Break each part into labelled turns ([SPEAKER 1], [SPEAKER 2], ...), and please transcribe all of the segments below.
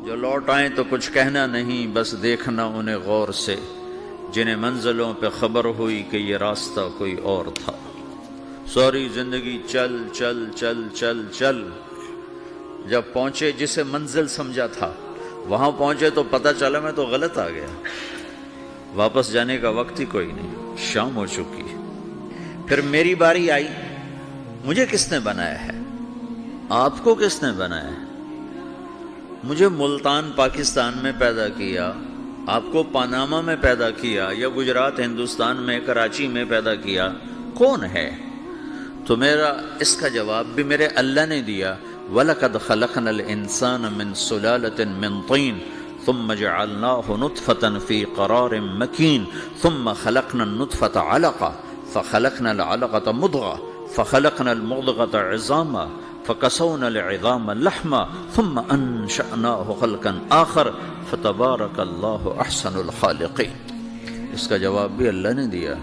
[SPEAKER 1] جو لوٹ آئیں تو کچھ کہنا نہیں، بس دیکھنا انہیں غور سے، جنہیں منزلوں پہ خبر ہوئی کہ یہ راستہ کوئی اور تھا۔ ساری زندگی چل چل چل چل چل، جب پہنچے جسے منزل سمجھا تھا وہاں پہنچے تو پتہ چلا میں تو غلط آ گیا، واپس جانے کا وقت ہی کوئی نہیں، شام ہو چکی۔ پھر میری باری آئی، مجھے کس نے بنایا ہے؟ آپ کو کس نے بنایا ہے؟ مجھے ملتان پاکستان میں پیدا کیا، آپ کو پاناما میں پیدا کیا، یا گجرات ہندوستان میں کراچی میں پیدا کیا، کون ہے؟ تو میرا اس کا جواب بھی میرے اللہ نے دیا، وَلَقَدْ خَلَقْنَا الْإِنسَانَ مِنْ سُلَالَةٍ مِنْ طِينٍ ثُمَّ جَعَلْنَاهُ نُطْفَةً فِي قَرَارٍ مَكِينٍ ثُمَّ خَلَقْنَا النُّطْفَةَ عَلَقَةً فَخَلَقْنَا الْعَلَقَةَ مُضْغَةً فَخَلَقْنَا الْمُضْغَةَ عِظَامًا فَكَسَوْنَا الْعِظَامَ لَحْمًا ثُمَّ أَنشَأْنَاهُ خَلْقًا آخَرَ فَتَبَارَكَ اللَّهُ أَحْسَنُ الْخَالِقِينَ۔ اس کا جواب بھی اللہ نے دیا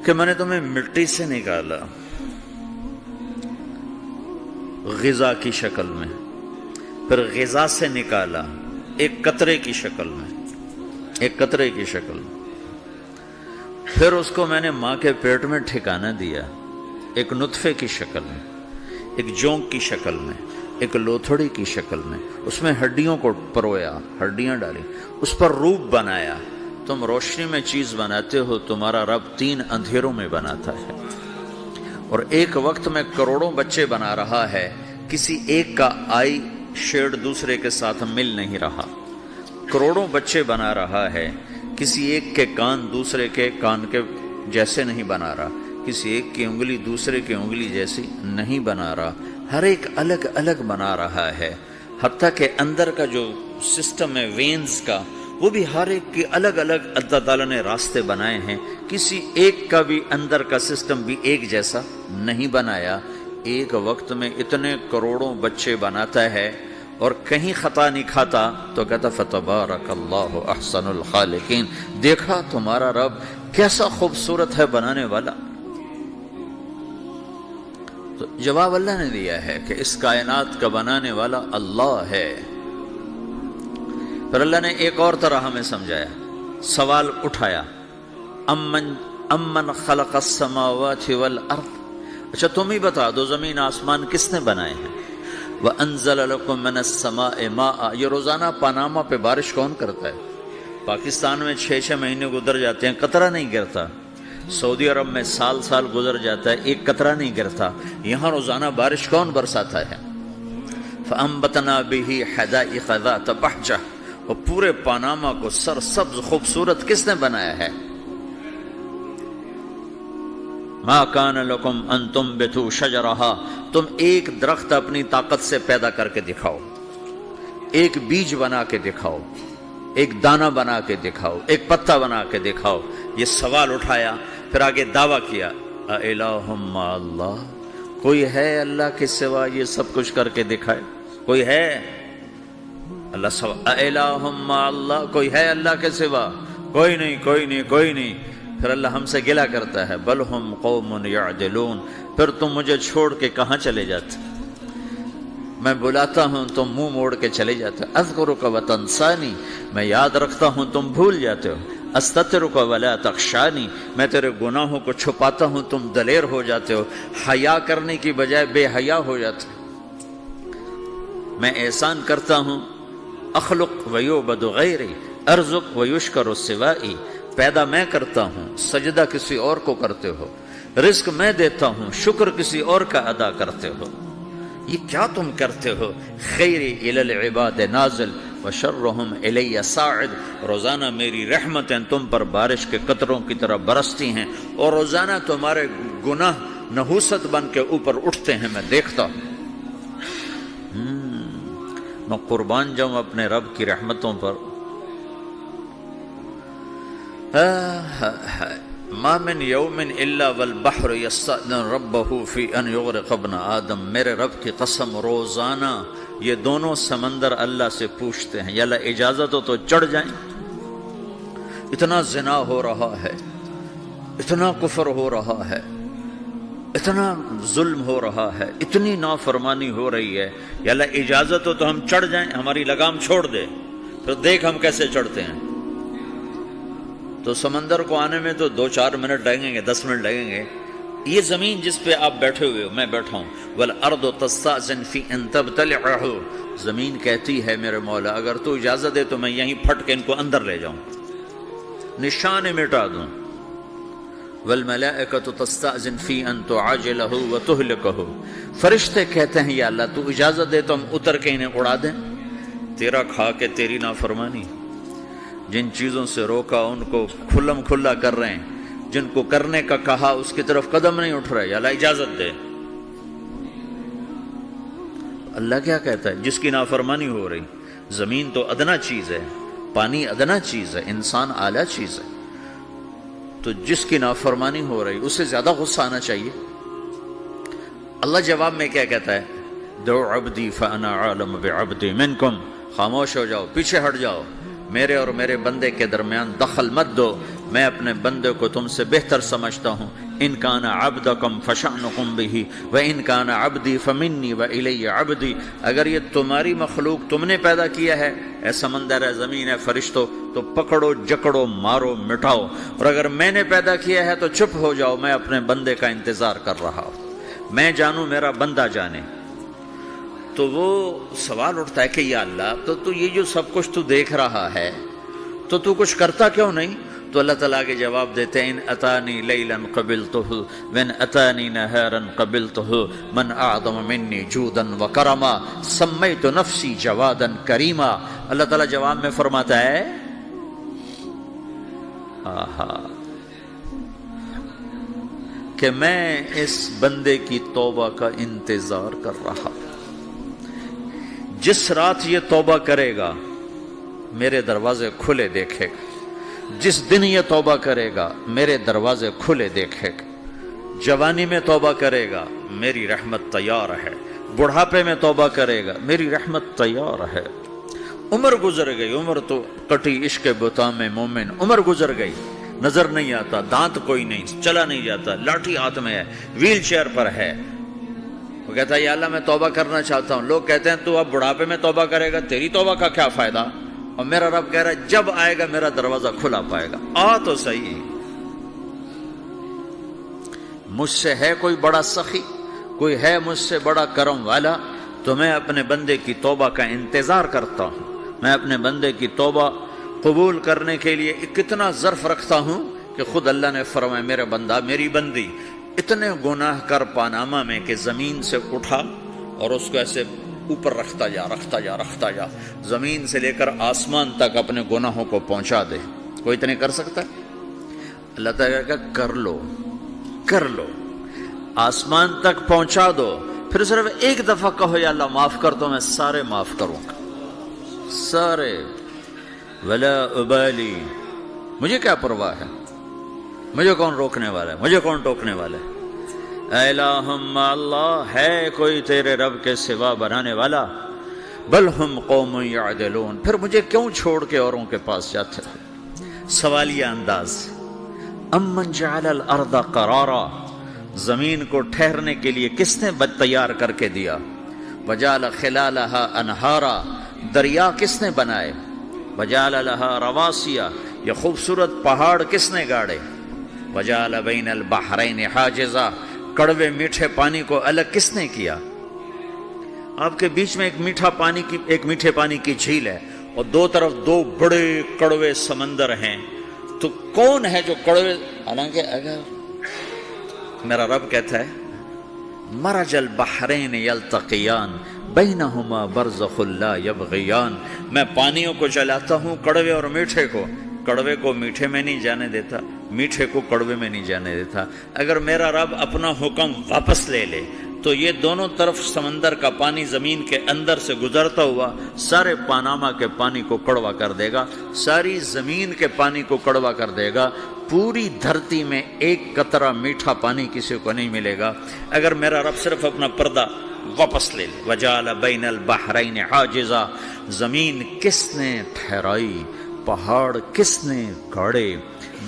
[SPEAKER 1] کہ میں نے تمہیں مٹی سے نکالا غذا کی شکل میں، پھر غذا سے نکالا ایک قطرے کی شکل میں، ایک قطرے کی شکل میں، پھر اس کو میں نے ماں کے پیٹ میں ٹھکانہ دیا ایک نطفے کی شکل میں، ایک جونک کی شکل میں، ایک لوتھڑی کی شکل میں، اس میں ہڈیوں کو پرویا، ہڈیاں ڈالی، اس پر روپ بنایا۔ تم روشنی میں چیز بناتے ہو، تمہارا رب 3 اندھیروں میں بناتا ہے، اور ایک وقت میں کروڑوں بچے بنا رہا ہے، کسی ایک کا آئی شیڈ دوسرے کے ساتھ مل نہیں رہا، کروڑوں بچے بنا رہا ہے، کسی ایک کے کان دوسرے کے کان کے جیسے نہیں بنا رہا، کسی ایک کی انگلی دوسرے کی انگلی جیسی نہیں بنا رہا، ہر ایک الگ الگ بنا رہا ہے، حتیٰ کہ اندر کا جو سسٹم ہے وینز کا، وہ بھی ہر ایک کی الگ الگ اللہ تعالیٰ نے راستے بنائے ہیں، کسی ایک کا بھی اندر کا سسٹم بھی ایک جیسا نہیں بنایا۔ ایک وقت میں اتنے کروڑوں بچے بناتا ہے اور کہیں خطا نہیں کھاتا، تو کہتا فتبارک اللہ احسن الخالقین، دیکھا تمہارا رب کیسا خوبصورت ہے بنانے والا۔ تو جواب اللہ نے دیا ہے کہ اس کائنات کا بنانے والا اللہ ہے۔ پھر اللہ نے ایک اور طرح ہمیں سمجھایا، سوال اٹھایا، امن خلق السماوات والارض، اچھا تم ہی بتا دو زمین آسمان کس نے بنائے ہیں؟ وَأَنزَلَ لَكُم مِّنَ السَّمَاءِ مَاءً، یہ روزانہ پاناما پہ بارش کون کرتا ہے؟ پاکستان میں 6 مہینے گزر جاتے ہیں، قطرہ نہیں گرتا، سعودی عرب میں سال سال گزر جاتا ہے، ایک قطرہ نہیں گرتا، یہاں روزانہ بارش کون برساتا ہے؟ فَأَنبَتْنَا بِهِ حَدَائِقَ ذَاتَ بَهْجَةٍ، اور پورے پاناما کو سرسبز خوبصورت کس نے بنایا ہے؟ مَا كَانَ لَكُمْ أَن تُنبِتُوا شَجَرَهَا، تم ایک درخت اپنی طاقت سے پیدا کر کے دکھاؤ، ایک بیج بنا کے دکھاؤ، ایک دانہ بنا کے دکھاؤ، ایک پتا بنا کے دکھاؤ۔ یہ سوال اٹھایا، پھر آگے دعویٰ کیا، اَإِلَٰهٌ مَّعَ اللَّهِ، کوئی ہے اللہ کے سوا یہ سب کچھ کر کے دکھائے؟ کوئی ہے؟ اللہ سوال، اَإِلَٰهٌ مَّعَ اللَّهِ، کوئی ہے اللہ کے سوا؟ کوئی نہیں، کوئی نہیں، کوئی نہیں۔ پھر اللہ ہم سے گلہ کرتا ہے، بل ہم قوم یعدلون، پھر تم مجھے چھوڑ کے کہاں چلے جاتے؟ میں بلاتا ہوں تم منہ موڑ کے چلے جاتے ہو، اذکرک وتنسانی، میں یاد رکھتا ہوں تم بھول جاتے ہو، استترک ولا تخشانی، میں تیرے گناہوں کو چھپاتا ہوں تم دلیر ہو جاتے ہو، حیا کرنے کی بجائے بے حیا ہو جاتے ہو۔ میں احسان کرتا ہوں، اخلق ویعبد غیری، ارزق ویشکر سوائی، پیدا میں کرتا ہوں، سجدہ کسی اور کو کرتے ہو، رزق میں دیتا ہوں، شکر کسی اور کا ادا کرتے ہو، یہ کیا تم کرتے ہو؟ خیری الی العباد نازل وشرہم الی صاعد، روزانہ میری رحمتیں تم پر بارش کے قطروں کی طرح برستی ہیں، اور روزانہ تمہارے گناہ نحوست بن کے اوپر اٹھتے ہیں، میں دیکھتا ہوں۔ میں قربان جاؤں اپنے رب کی رحمتوں پر۔ ما من یوم الا والبحر یستأذن ربہ فی ان یغرق ابن آدم، میرے رب کی قسم روزانہ یہ دونوں سمندر اللہ سے پوچھتے ہیں، یا اللہ اجازت ہو تو چڑھ جائیں، اتنا زنا ہو رہا ہے، اتنا کفر ہو رہا ہے، اتنا ظلم ہو رہا ہے، اتنی نافرمانی ہو رہی ہے، یا اللہ اجازت ہو تو ہم چڑھ جائیں، ہماری لگام چھوڑ دے، پھر دیکھ ہم کیسے چڑھتے ہیں۔ تو سمندر کو آنے میں تو 2-4 منٹ لگیں گے، 10 منٹ لگیں گے۔ یہ زمین جس پہ آپ بیٹھے ہوئے ہو، میں بیٹھا ہوں، وَالْأَرْضُ تَسْتَأْذِنُ فِي أَن تَبْتَلِعَهُ، زمین کہتی ہے میرے مولا اگر تو اجازت دے تو میں یہیں پھٹ کے ان کو اندر لے جاؤں، نشان مٹا دوں۔ وَالْمَلَائِكَةُ تَسْتَأْذِنُ فِي أَن تُعَاجِلَهُ وَتُهْلِكَهُ، فرشتے کہتے ہیں یا اللہ تو اجازت دے تو ہم اتر کے انہیں اڑا دیں، تیرا کھا کے تیری نافرمانی۔ جن چیزوں سے روکا ان کو کھلم کھلا کر رہے ہیں، جن کو کرنے کا کہا اس کی طرف قدم نہیں اٹھ رہے، یا اللہ اجازت دے۔ اللہ کیا کہتا ہے؟ جس کی نافرمانی ہو رہی، زمین تو ادنا چیز ہے، پانی ادنا چیز ہے، انسان اعلیٰ چیز ہے، تو جس کی نافرمانی ہو رہی اس سے زیادہ غصہ آنا چاہیے۔ اللہ جواب میں کیا کہتا ہے؟ دو عبدی فانا عالم بعبدی منکم، خاموش ہو جاؤ، پیچھے ہٹ جاؤ، میرے اور میرے بندے کے درمیان دخل مت دو، میں اپنے بندے کو تم سے بہتر سمجھتا ہوں۔ ان کان عبدکم فشأنکم بہ وان کان عبدی فمنی والی عبدی، اگر یہ تمہاری مخلوق تم نے پیدا کیا ہے، اے سمندر ہے، زمین ہے، فرشتوں، تو پکڑو جکڑو مارو مٹاؤ، اور اگر میں نے پیدا کیا ہے تو چپ ہو جاؤ، میں اپنے بندے کا انتظار کر رہا ہوں، میں جانوں میرا بندہ جانے۔ تو وہ سوال اٹھتا ہے کہ یا اللہ تو یہ جو سب کچھ تو دیکھ رہا ہے تو کچھ کرتا کیوں نہیں؟ تو اللہ تعالیٰ کے جواب دیتے ہیں ان اتانی لیلا قبلتہ وان اتانی نہارا قبلتہ من اعظم منی جودا وکرما سمیت نفسی جوادا کریما۔ اللہ تعالیٰ جواب میں فرماتا ہے کہ میں اس بندے کی توبہ کا انتظار کر رہا ہوں، جس رات یہ توبہ کرے گا میرے دروازے کھلے دیکھے گا، جس دن یہ توبہ کرے گا میرے دروازے کھلے دیکھے گا، جوانی میں توبہ کرے گا میری رحمت تیار ہے، بڑھاپے میں توبہ کرے گا میری رحمت تیار ہے۔ عمر گزر گئی، عمر تو کٹی عشق بتا میں مومن، عمر گزر گئی، نظر نہیں آتا، دانت کوئی نہیں، چلا نہیں جاتا، لاٹھی ہاتھ میں ہے، ویل چیئر پر ہے، وہ کہتا ہے یا اللہ میں توبہ کرنا چاہتا ہوں۔ لوگ کہتے ہیں تو اب بڑھاپے میں توبہ کرے گا، تیری توبہ کا کیا فائدہ؟ اور میرا رب کہہ رہا ہے جب آئے گا میرا دروازہ کھلا پائے گا، آ تو صحیح، مجھ سے ہے کوئی بڑا سخی، کوئی ہے مجھ سے بڑا کرم والا، تو میں اپنے بندے کی توبہ کا انتظار کرتا ہوں، میں اپنے بندے کی توبہ قبول کرنے کے لیے کتنا ظرف رکھتا ہوں کہ خود اللہ نے فرمایا میرا بندہ میری بندی اتنے گناہ کر پاناما میں کہ زمین سے اٹھا اور اس کو ایسے اوپر رکھتا جا، زمین سے لے کر آسمان تک اپنے گناہوں کو پہنچا دے۔ کوئی اتنے کر سکتا ہے؟ اللہ تعالیٰ کا کر لو، آسمان تک پہنچا دو، پھر صرف ایک دفعہ کہو یا اللہ معاف کر دو، میں سارے معاف کروں گا، سارے، ولا ابالی، مجھے کیا پرواہ ہے، مجھے کون روکنے والا ہے، مجھے کون ٹوکنے والا ہے؟ اے الہم اللہ، ہے کوئی تیرے رب کے سوا بنانے والا؟ بل ہم قوم یعدلون، پھر مجھے کیوں چھوڑ کے اوروں کے پاس جاتے ہو؟ سوالیہ انداز۔ امن جعل الارض قرارا، زمین کو ٹھہرنے کے لیے کس نے تیار کر کے دیا؟ وجعل خلالہا انہارا، دریا کس نے بنائے؟ وجعل لہا رواسیا، یہ خوبصورت پہاڑ کس نے گاڑے؟ وجعل بین البحرین حاجزا، کڑوے میٹھے پانی کو الگ کس نے کیا؟ آپ کے بیچ میں ایک میٹھے پانی کی جھیل ہے اور دو طرف دو بڑے کڑوے سمندر ہیں، تو کون ہے جو کڑوے؟ حالانکہ اگر میرا رب کہتا ہے مرج البحرین یلتقیان بینہما برزخ لا یبغیان، میں پانیوں کو چلاتا ہوں، کڑوے اور میٹھے کو، کڑوے کو میٹھے میں نہیں جانے دیتا، میٹھے کو کڑوے میں نہیں جانے دیتا۔ اگر میرا رب اپنا حکم واپس لے لے تو یہ دونوں طرف سمندر کا پانی زمین کے اندر سے گزرتا ہوا سارے پاناما کے پانی کو کڑوا کر دے گا، ساری زمین کے پانی کو کڑوا کر دے گا، پوری دھرتی میں ایک قطرہ میٹھا پانی کسی کو نہیں ملے گا اگر میرا رب صرف اپنا پردہ واپس لے لے۔ وجعل بین البحرین حاجزا، زمین کس نے ٹھہرائی، پہاڑ کس نے گاڑے،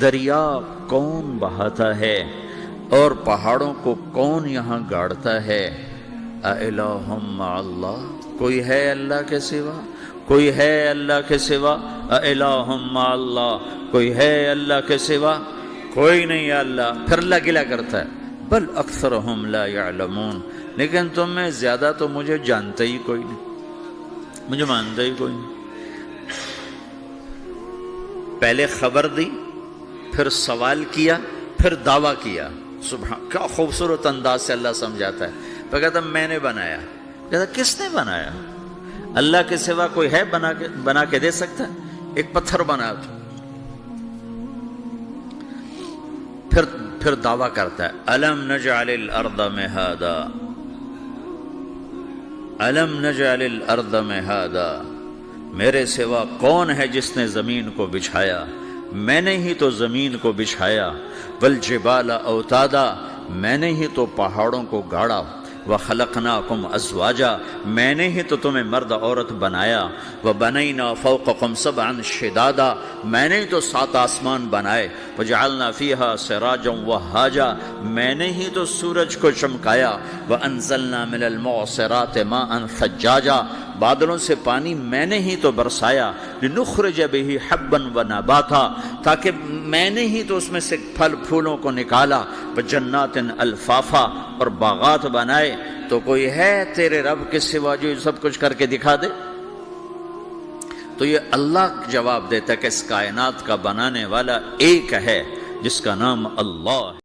[SPEAKER 1] دریا کون بہاتا ہے؟ اور پہاڑوں کو کون یہاں گاڑتا ہے؟ اِلَٰهٌ مَّعَ اللَّهِ، کوئی ہے اللہ کے سوا؟ کوئی ہے اللہ کے سوا؟ اِلَٰهٌ مَّعَ اللَّهِ، کوئی ہے اللہ کے سوا؟ کوئی نہیں ہے اللہ۔ پھر اللہ گلہ کرتا ہے بل اکثرہم لا یعلمون، لیکن تم میں زیادہ تو مجھے جانتا ہی کوئی نہیں، مجھے مانتا ہی کوئی نہیں۔ پہلے خبر دی، پھر سوال کیا، پھر دعویٰ کیا۔ سبحان، کیا خوبصورت انداز سے اللہ سمجھاتا ہے۔ پھر کہتا میں نے بنایا۔ کہتا کس نے بنایا؟ اللہ کے سوا کوئی ہے بنا کے دے سکتا ہے؟ ایک پتھر بنا تو پھر دعویٰ کرتا ہے الم نجعل الارض مہادا، الم نجعل الارض مہادا، میرے سوا کون ہے جس نے زمین کو بچھایا؟ میں نے ہی تو زمین کو بچھایا۔ والجبال اوتادا، میں نے ہی تو پہاڑوں کو گاڑا۔ وخلقناکم ازواجا، میں نے ہی تو تمہیں مرد عورت بنایا۔ وبنینا فوقکم سبعا شدادا، میں نے ہی تو 7 آسمان بنائے۔ وجعلنا فیہا سراجا وہاجا، میں نے ہی تو سورج کو چمکایا۔ وانزلنا من المعصرات ماء ثجاجا، بادلوں سے پانی میں نے ہی تو برسایا۔ لنخرج به حبا ونباتا، تاکہ میں نے ہی تو اس میں سے پھل پھولوں کو نکالا۔ وجنات الفافا، اور باغات بنائے۔ تو کوئی ہے تیرے رب کے سوا جو سب کچھ کر کے دکھا دے؟ تو یہ اللہ جواب دیتا ہے کہ اس کائنات کا بنانے والا ایک ہے جس کا نام اللہ ہے۔